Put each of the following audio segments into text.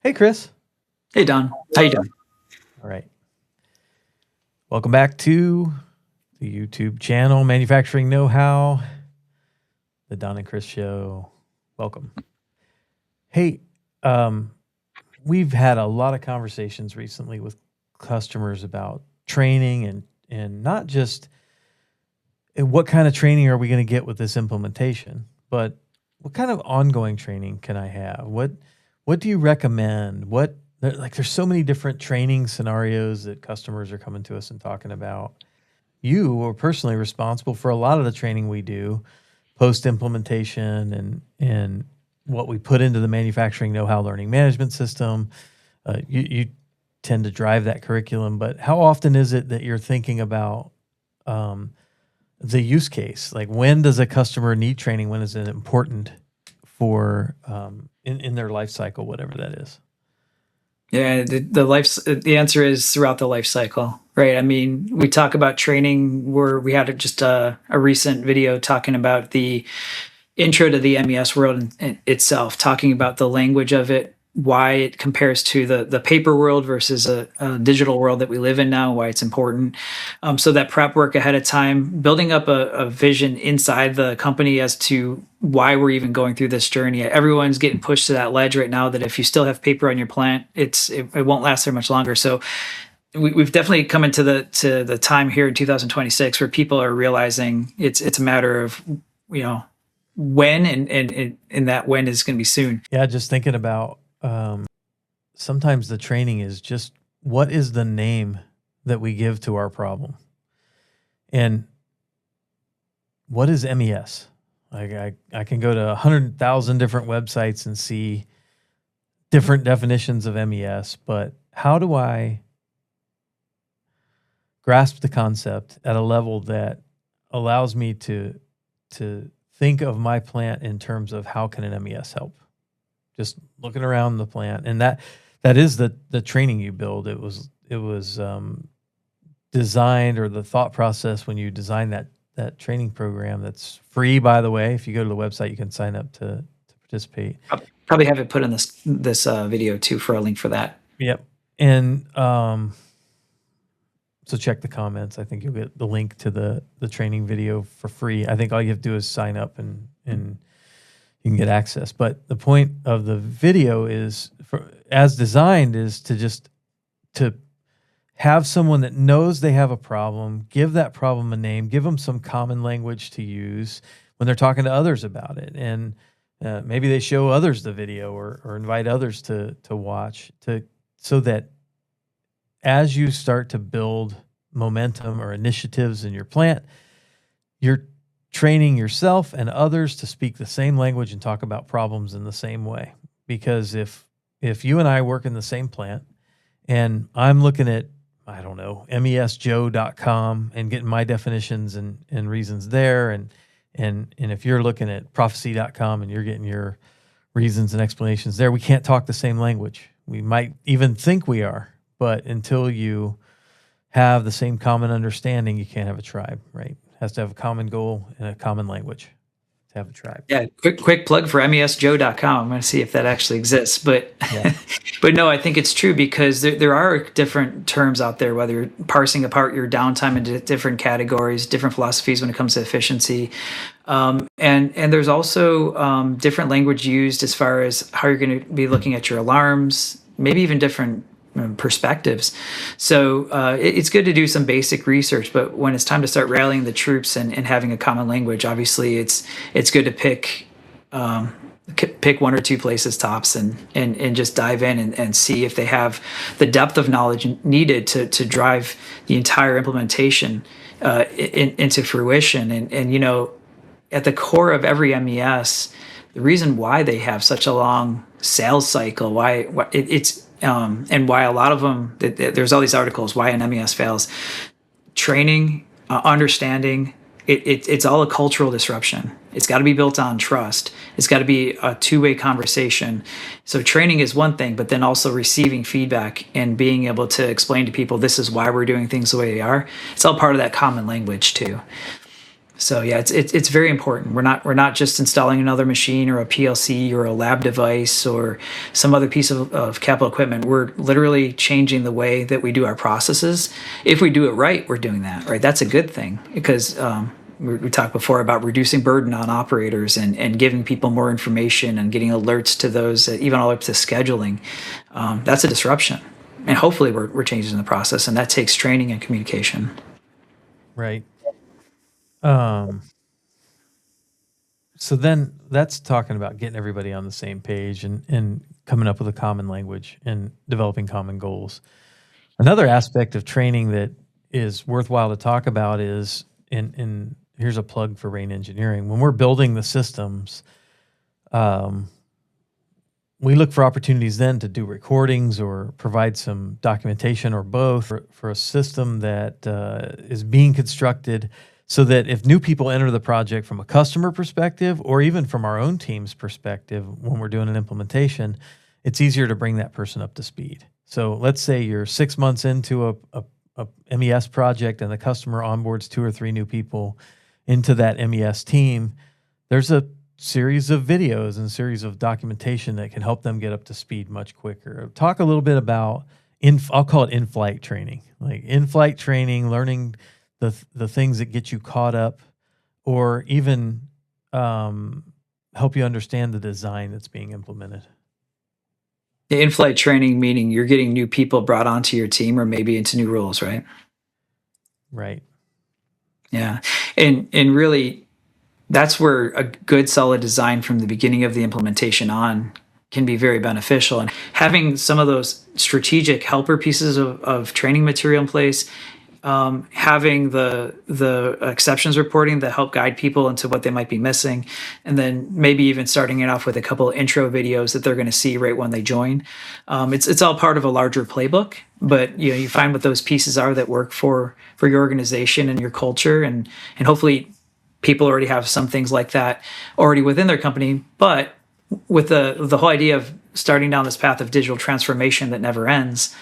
Hey, Chris. Hey Don, how you doing? All right. Welcome back to the YouTube channel, Manufacturing Know-How, the Don and Chris Show. Welcome. Hey, we've had a lot of conversations recently with customers about training and not just what kind of training are we going to get with this implementation, but what kind of ongoing training can I have? What do you recommend? There's so many different training scenarios that customers are coming to us and talking about. You are personally responsible for a lot of the training we do post implementation and what we put into the manufacturing know-how learning management system. You tend to drive that curriculum, but how often is it that you're thinking about the use case? Like, when does a customer need training? When is it important for in their life cycle, whatever that is? Yeah, the answer is throughout the life cycle, right? I mean, we talk about training where we had just a recent video talking about the intro to the MES world itself, talking about the language of it, why it compares to the paper world versus a digital world that we live in now, why it's important. So that prep work ahead of time, building up a vision inside the company as to why we're even going through this journey. Everyone's getting pushed to that ledge right now that if you still have paper on your plant, it won't last there much longer. So we've definitely come into the time here in 2026 where people are realizing it's a matter of, when and that when is going to be soon. Yeah, just thinking about sometimes the training is just, what is the name that we give to our problem? And what is MES? Like, I can go to 100,000 different websites and see different definitions of MES, but how do I grasp the concept at a level that allows me to think of my plant in terms of how can an MES help? Just looking around the plant, and that is the training you build. It was designed, or the thought process when you design that training program that's free, by the way. If you go to the website, you can sign up to participate. I'll probably have it put in this video too for a link for that. Yep. And so check the comments. I think you'll get the link to the training video for free. I think all you have to do is sign up and you can get access. But the point of the video is, as designed, is to have someone that knows they have a problem, give that problem a name, give them some common language to use when they're talking to others about it. And maybe they show others the video or invite others to watch, so that as you start to build momentum or initiatives in your plant, you're training yourself and others to speak the same language and talk about problems in the same way. Because if you and I work in the same plant and I'm looking at, I don't know, mesjoe.com and getting my definitions and reasons there, and if you're looking at Proficy.com and you're getting your reasons and explanations there, we can't talk the same language. We might even think we are, but until you have the same common understanding, you can't have a tribe, right? It has to have a common goal and a common language to have a tribe. Yeah, quick plug for mesjoe.com. I'm going to see if that actually exists. But yeah. But no, I think it's true, because there are different terms out there, whether you're parsing apart your downtime into different categories, different philosophies when it comes to efficiency. And there's also different language used as far as how you're going to be looking at your alarms, maybe even different perspectives. So it's good to do some basic research, but when it's time to start rallying the troops and having a common language, obviously it's good to pick one or two places tops and just dive in and see if they have the depth of knowledge needed to drive the entire implementation into fruition. And at the core of every MES, the reason why they have such a long sales cycle, why it's and why a lot of them, there's all these articles, why an MES fails. Training, understanding, it's all a cultural disruption. It's got to be built on trust. It's got to be a two-way conversation. So training is one thing, but then also receiving feedback and being able to explain to people, this is why we're doing things the way they are. It's all part of that common language too. So yeah, it's very important. We're not just installing another machine or a PLC or a lab device or some other piece of capital equipment. We're literally changing the way that we do our processes. If we do it right, we're doing that right. That's a good thing because we talked before about reducing burden on operators and giving people more information and getting alerts to those, even all up to scheduling. That's a disruption, and hopefully we're changing the process, and that takes training and communication. Right. Um, so then that's talking about getting everybody on the same page and coming up with a common language and developing common goals. Another aspect of training that is worthwhile to talk about is, and here's a plug for Rain Engineering. When we're building the systems, we look for opportunities then to do recordings or provide some documentation or both for a system that is being constructed so that if new people enter the project from a customer perspective or even from our own team's perspective when we're doing an implementation, it's easier to bring that person up to speed. So let's say you're 6 months into a MES project and the customer onboards 2 or 3 new people into that MES team. There's a series of videos and series of documentation that can help them get up to speed much quicker. Talk a little bit about I'll call it in-flight training, like in-flight training, learning the things that get you caught up, or even help you understand the design that's being implemented. The in-flight training meaning you're getting new people brought onto your team or maybe into new roles, right? Right. Yeah, and really, that's where a good solid design from the beginning of the implementation on can be very beneficial. And having some of those strategic helper pieces of training material in place, having the exceptions reporting that help guide people into what they might be missing, and then maybe even starting it off with a couple of intro videos that they're going to see right when they join. It's all part of a larger playbook, but you find what those pieces are that work for your organization and your culture, and hopefully people already have some things like that already within their company. But with the whole idea of starting down this path of digital transformation that never ends,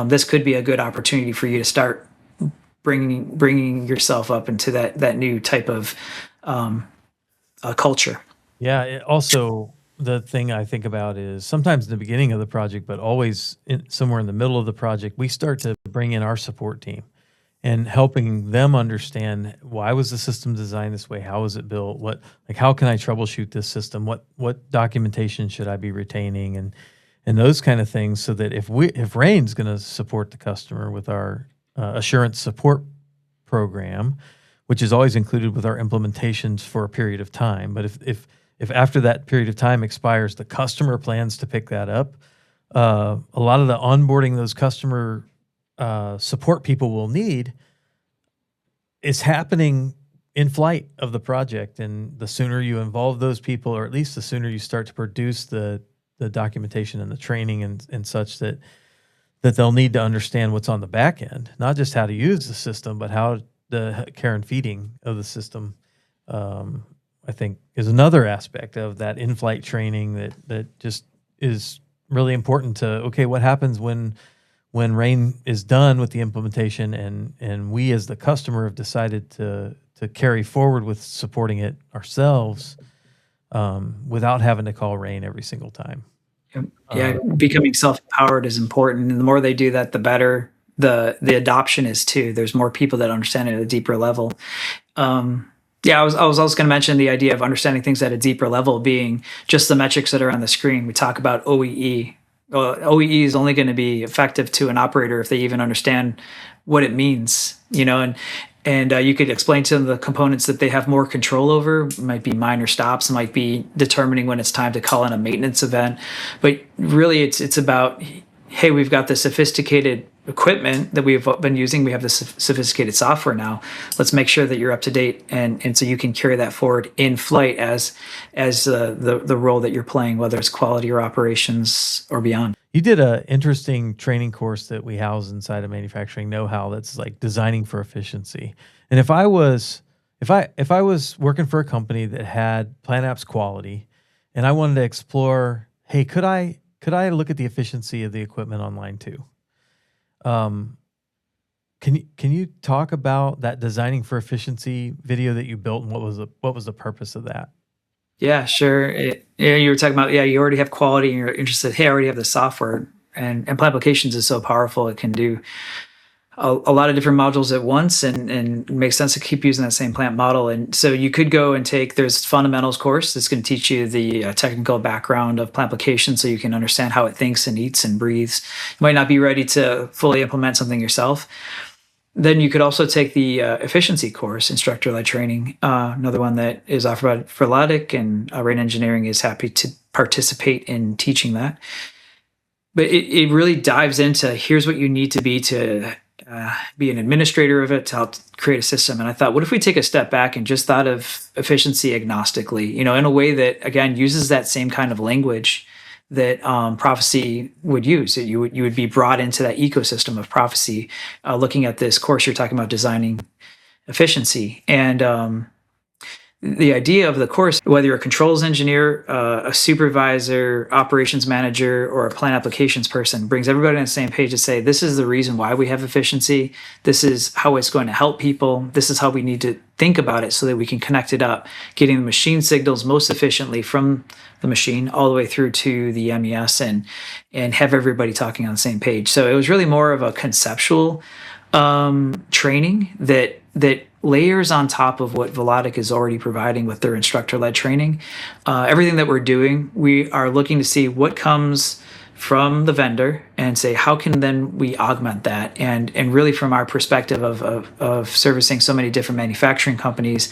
this could be a good opportunity for you to start bringing yourself up into that new type of culture. Yeah. Also, the thing I think about is sometimes in the beginning of the project, but always somewhere in the middle of the project, we start to bring in our support team and helping them understand, why was the system designed this way? How was it built? How can I troubleshoot this system? What documentation should I be retaining? And those kind of things, so that if Rain's going to support the customer with our assurance support program, which is always included with our implementations for a period of time. But if after that period of time expires, the customer plans to pick that up, a lot of the onboarding those customer support people will need is happening in flight of the project. And the sooner you involve those people, or at least the sooner you start to produce the documentation and the training and such, that they'll need to understand what's on the back end, not just how to use the system, but how the care and feeding of the system, I think, is another aspect of that in-flight training that just is really important to, okay, what happens when Rain is done with the implementation and we as the customer have decided to carry forward with supporting it ourselves, without having to call Rain every single time. Yeah, becoming self-empowered is important, and the more they do that, the better the adoption is too. There's more people that understand it at a deeper level. Yeah, I was also going to mention the idea of understanding things at a deeper level being just the metrics that are on the screen. We talk about OEE. OEE is only going to be effective to an operator if they even understand what it means, and you could explain to them the components that they have more control over. It might be minor stops, it might be determining when it's time to call in a maintenance event. But really, it's about, hey, we've got the sophisticated equipment that we've been using. We have the sophisticated software now. Let's make sure that you're up to date, and so you can carry that forward in flight as the role that you're playing, whether it's quality or operations or beyond. You did an interesting training course that we house inside of Manufacturing Know-How that's like designing for efficiency. And if I was working for a company that had Plant Apps quality, and I wanted to explore, hey, could I look at the efficiency of the equipment online too? can you talk about that designing for efficiency video that you built, and what was the purpose of that? Yeah, sure. Yeah, you were talking about, yeah, you already have quality and you're interested. Hey, I already have the software, and Plant Applications is so powerful. It can do a lot of different modules at once, and it makes sense to keep using that same plant model. And so you could go and there's fundamentals course that's going to teach you the technical background of Plant Applications so you can understand how it thinks and eats and breathes. You might not be ready to fully implement something yourself. Then you could also take the efficiency course, instructor-led training, another one that is offered by Verlotic, and Rain Engineering is happy to participate in teaching that. But it really dives into here's what you need to be an administrator of it to help create a system. And I thought, what if we take a step back and just thought of efficiency agnostically, in a way that, again, uses that same kind of language that Proficy would use. You would be brought into that ecosystem of Proficy, looking at this course you're talking about, designing efficiency. And the idea of the course, whether you're a controls engineer, a supervisor, operations manager, or a plant applications person, brings everybody on the same page to say, this is the reason why we have efficiency. This is how it's going to help people. This is how we need to think about it so that we can connect it up, getting the machine signals most efficiently from the machine all the way through to the MES, and have everybody talking on the same page. So it was really more of a conceptual training that layers on top of what Velotic is already providing with their instructor-led training. Everything that we're doing, we are looking to see what comes from the vendor and say, how can then we augment that? And really, from our perspective of servicing so many different manufacturing companies,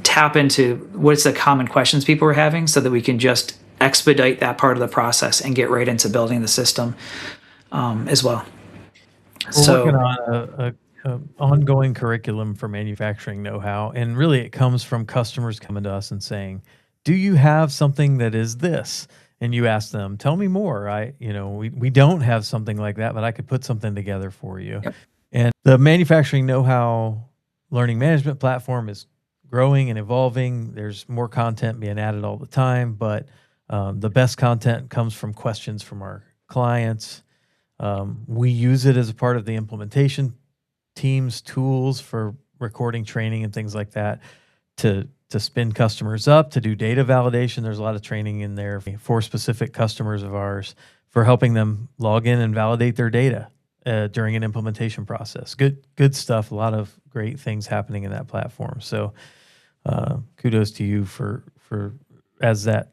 tap into what's the common questions people are having so that we can just expedite that part of the process and get right into building the system as well. We're working on a ongoing curriculum for manufacturing know-how, and really it comes from customers coming to us and saying, do you have something that is this? And you ask them, tell me more. We don't have something like that, but I could put something together for you. Yep. And the manufacturing know-how learning management platform is growing and evolving. There's more content being added all the time, but the best content comes from questions from our clients. We use it as a part of the implementation team's tools for recording training and things like that to spin customers up, to do data validation. There's a lot of training in there for specific customers of ours for helping them log in and validate their data during an implementation process. Good stuff. A lot of great things happening in that platform. So kudos to you for as that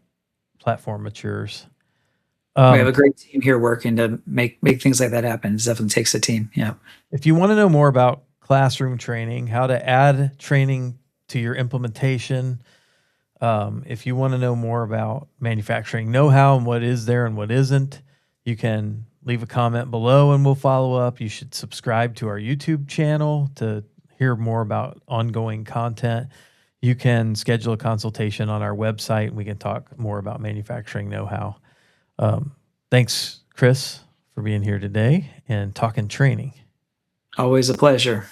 platform matures. We have a great team here working to make things like that happen. It definitely takes a team. Yeah. If you want to know more about classroom training, how to add training to your implementation, if you want to know more about manufacturing know-how and what is there and what isn't, you can leave a comment below and we'll follow up. You should subscribe to our YouTube channel to hear more about ongoing content. You can schedule a consultation on our website and we can talk more about manufacturing know-how. Thanks, Chris, for being here today and talking training. Always a pleasure.